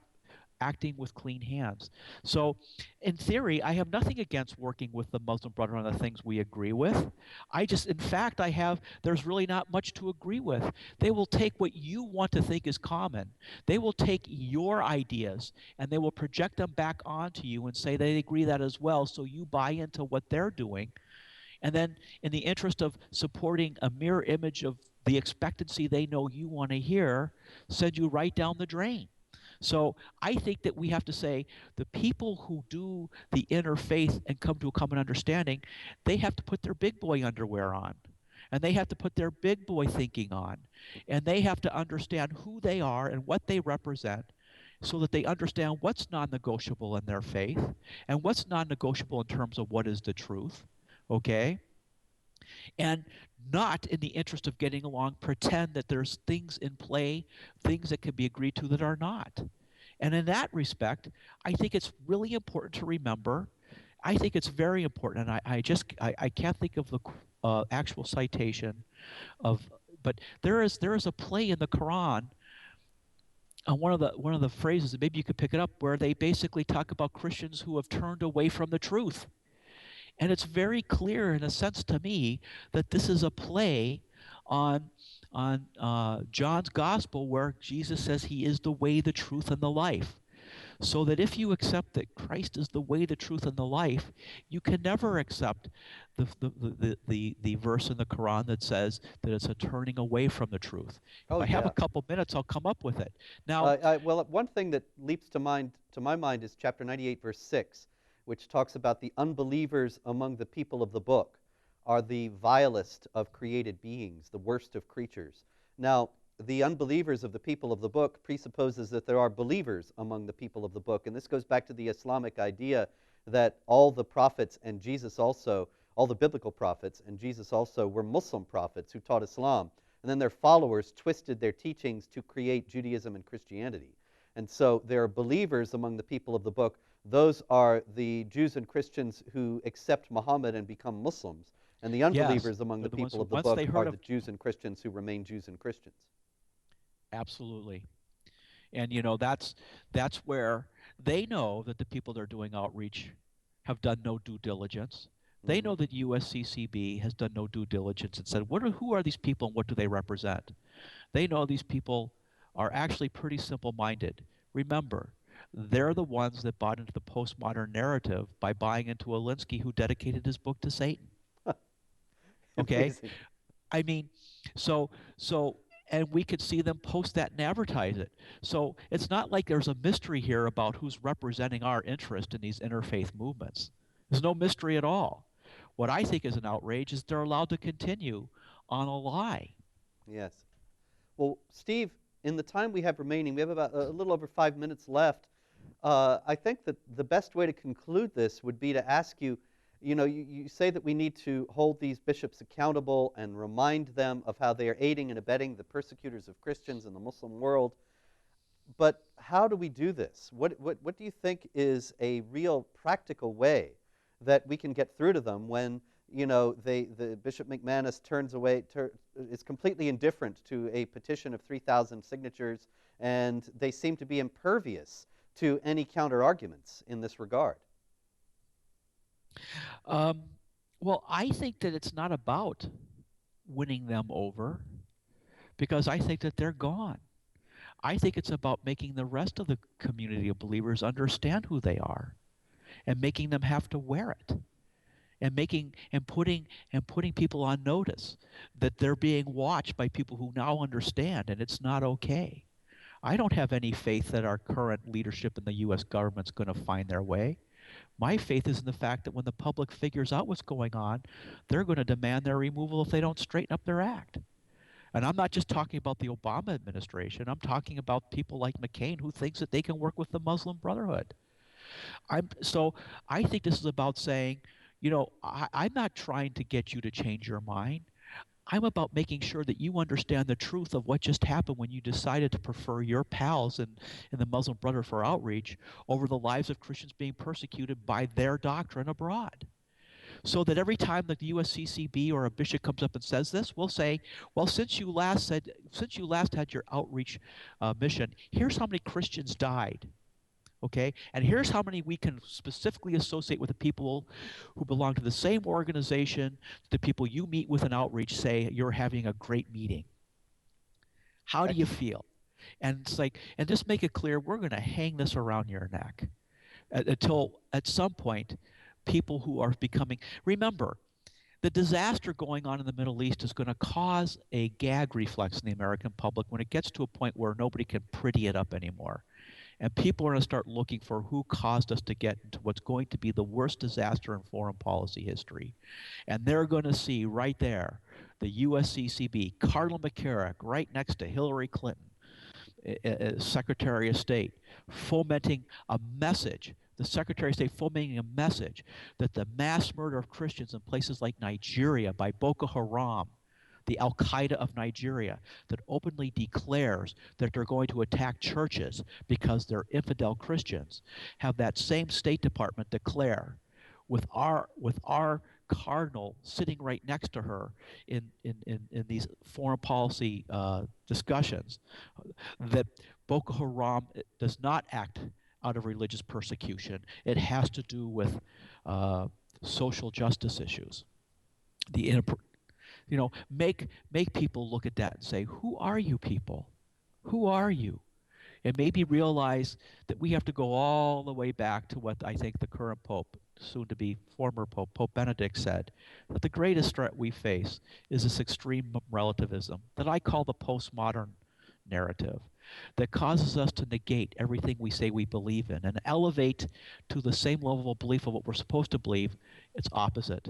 acting with clean hands. So in theory, I have nothing against working with the Muslim Brotherhood on the things we agree with. In fact, there's really not much to agree with. They will take what you want to think is common. They will take your ideas and they will project them back onto you and say they agree that as well, so you buy into what they're doing. And then in the interest of supporting a mirror image of the expectancy they know you want to hear, send you right down the drain. So I think that we have to say the people who do the inner faith and come to a common understanding, they have to put their big boy underwear on. And they have to put their big boy thinking on. And they have to understand who they are and what they represent, so that they understand what's non-negotiable in their faith and what's non-negotiable in terms of what is the truth. Okay? And not in the interest of getting along, pretend that there's things in play, things that can be agreed to that are not. And in that respect, I think it's really important to remember. I think it's very important, and I can't think of the actual citation but there is a play in the Quran. One of the phrases, maybe you could pick it up, where they basically talk about Christians who have turned away from the truth. And it's very clear, in a sense to me, that this is a play on John's gospel, where Jesus says he is the way, the truth, and the life. So that if you accept that Christ is the way, the truth, and the life, you can never accept the verse in the Quran that says that it's a turning away from the truth. If I have a couple minutes, I'll come up with it. Now, well, one thing that leaps to my mind is chapter 98, verse 6, which talks about the unbelievers among the people of the book are the vilest of created beings, the worst of creatures. Now, the unbelievers of the people of the book presupposes that there are believers among the people of the book. And this goes back to the Islamic idea that all the prophets and Jesus also, all the biblical prophets and Jesus also, were Muslim prophets who taught Islam. And then their followers twisted their teachings to create Judaism and Christianity. And so there are believers among the people of the book. Those are the Jews and Christians who accept Muhammad and become Muslims. And the unbelievers among the people of the book are the Jews and Christians who remain Jews and Christians. Absolutely. And that's where they know that the people they're doing outreach have done no due diligence. They know that USCCB has done no due diligence and said, who are these people and what do they represent? They know these people are actually pretty simple-minded. Remember, they're the ones that bought into the postmodern narrative by buying into Alinsky, who dedicated his book to Satan. Okay? I mean, and we could see them post that and advertise it. So it's not like there's a mystery here about who's representing our interest in these interfaith movements. There's no mystery at all. What I think is an outrage is they're allowed to continue on a lie. Yes. Well, Steve, in the time we have remaining, we have about a little over 5 minutes left. I think that the best way to conclude this would be to ask you, you say that we need to hold these bishops accountable and remind them of how they are aiding and abetting the persecutors of Christians in the Muslim world. But how do we do this? What do you think is a real practical way that we can get through to them when, the Bishop McManus turns away, is completely indifferent to a petition of 3,000 signatures, and they seem to be impervious to any counter-arguments in this regard? Well, I think that it's not about winning them over, because I think that they're gone. I think it's about making the rest of the community of believers understand who they are and making them have to wear it, and putting people on notice that they're being watched by people who now understand, and it's not okay. I don't have any faith that our current leadership in the U.S. government's going to find their way. My faith is in the fact that when the public figures out what's going on, they're going to demand their removal if they don't straighten up their act. And I'm not just talking about the Obama administration. I'm talking about people like McCain, who thinks that they can work with the Muslim Brotherhood. So I think this is about saying, I'm not trying to get you to change your mind. I'm about making sure that you understand the truth of what just happened when you decided to prefer your pals in the Muslim Brotherhood for outreach over the lives of Christians being persecuted by their doctrine abroad. So that every time that the USCCB or a bishop comes up and says this, we'll say, well, since you last had your outreach mission, here's how many Christians died Okay? And here's how many we can specifically associate with the people who belong to the same organization, the people you meet with in outreach say you're having a great meeting. How do you Excellent. feel? And it's like, and just make it clear, we're going to hang this around your neck until at some point, people who are becoming, remember, the disaster going on in the Middle East is going to cause a gag reflex in the American public when it gets to a point where nobody can pretty it up anymore. And people are going to start looking for who caused us to get into what's going to be the worst disaster in foreign policy history. And they're going to see right there the USCCB, Cardinal McCarrick, right next to Hillary Clinton, Secretary of State, fomenting a message, the Secretary of State fomenting a message that the mass murder of Christians in places like Nigeria by Boko Haram, the Al-Qaeda of Nigeria, that openly declares that they're going to attack churches because they're infidel Christians, have that same State Department declare, with our cardinal sitting right next to her in these foreign policy discussions, that Boko Haram does not act out of religious persecution. It has to do with social justice issues. Make people look at that and say, who are you people? Who are you? And maybe realize that we have to go all the way back to what I think the current Pope, soon to be former Pope, Pope Benedict, said, that the greatest threat we face is this extreme relativism that I call the postmodern narrative, that causes us to negate everything we say we believe in and elevate to the same level of belief of what we're supposed to believe its opposite.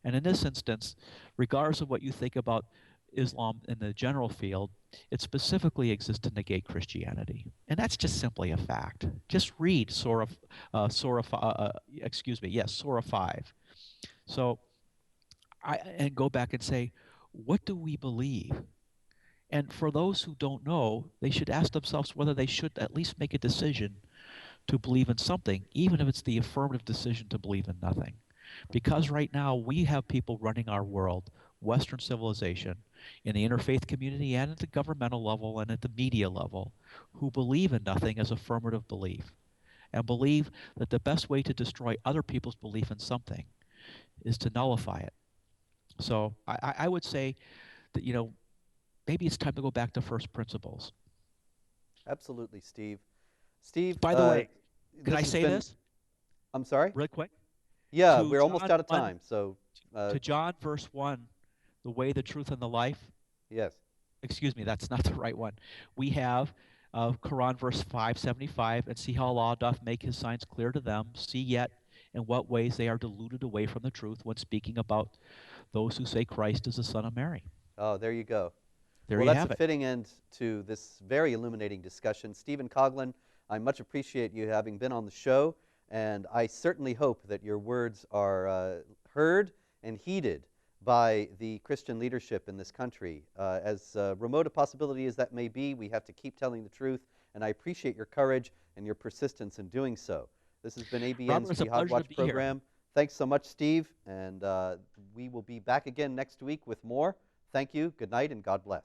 And in this instance, regardless of what you think about Islam in the general field, it specifically exists to negate Christianity. And that's just simply a fact. Just read Surah 5. So, and go back and say, what do we believe? And for those who don't know, they should ask themselves whether they should at least make a decision to believe in something, even if it's the affirmative decision to believe in nothing. Because right now we have people running our world, Western civilization, in the interfaith community and at the governmental level and at the media level, who believe in nothing as affirmative belief, and believe that the best way to destroy other people's belief in something is to nullify it. So I would say that, maybe it's time to go back to first principles. Absolutely, Steve. Steve, By the way, can I say this? I'm sorry? Really quick? Yeah, To we're almost John out of 1, time. So, to John verse 1, the way, the truth, and the life. yes. Excuse me, that's not the right one. We have Quran verse 575, and see how Allah doth make his signs clear to them, see yet in what ways they are deluded away from the truth when speaking about those who say Christ is the Son of Mary. Oh, there you go. There Well, you that's have a it. fitting end to this very illuminating discussion. Stephen Coughlin, I much appreciate you having been on the show, and I certainly hope that your words are heard and heeded by the Christian leadership in this country. As remote a possibility as that may be, we have to keep telling the truth, and I appreciate your courage and your persistence in doing so. This has been ABN's Robert, it's a Jihad pleasure Watch to be here. program. Thanks so much, Steve, and we will be back again next week with more. Thank you, good night, and God bless.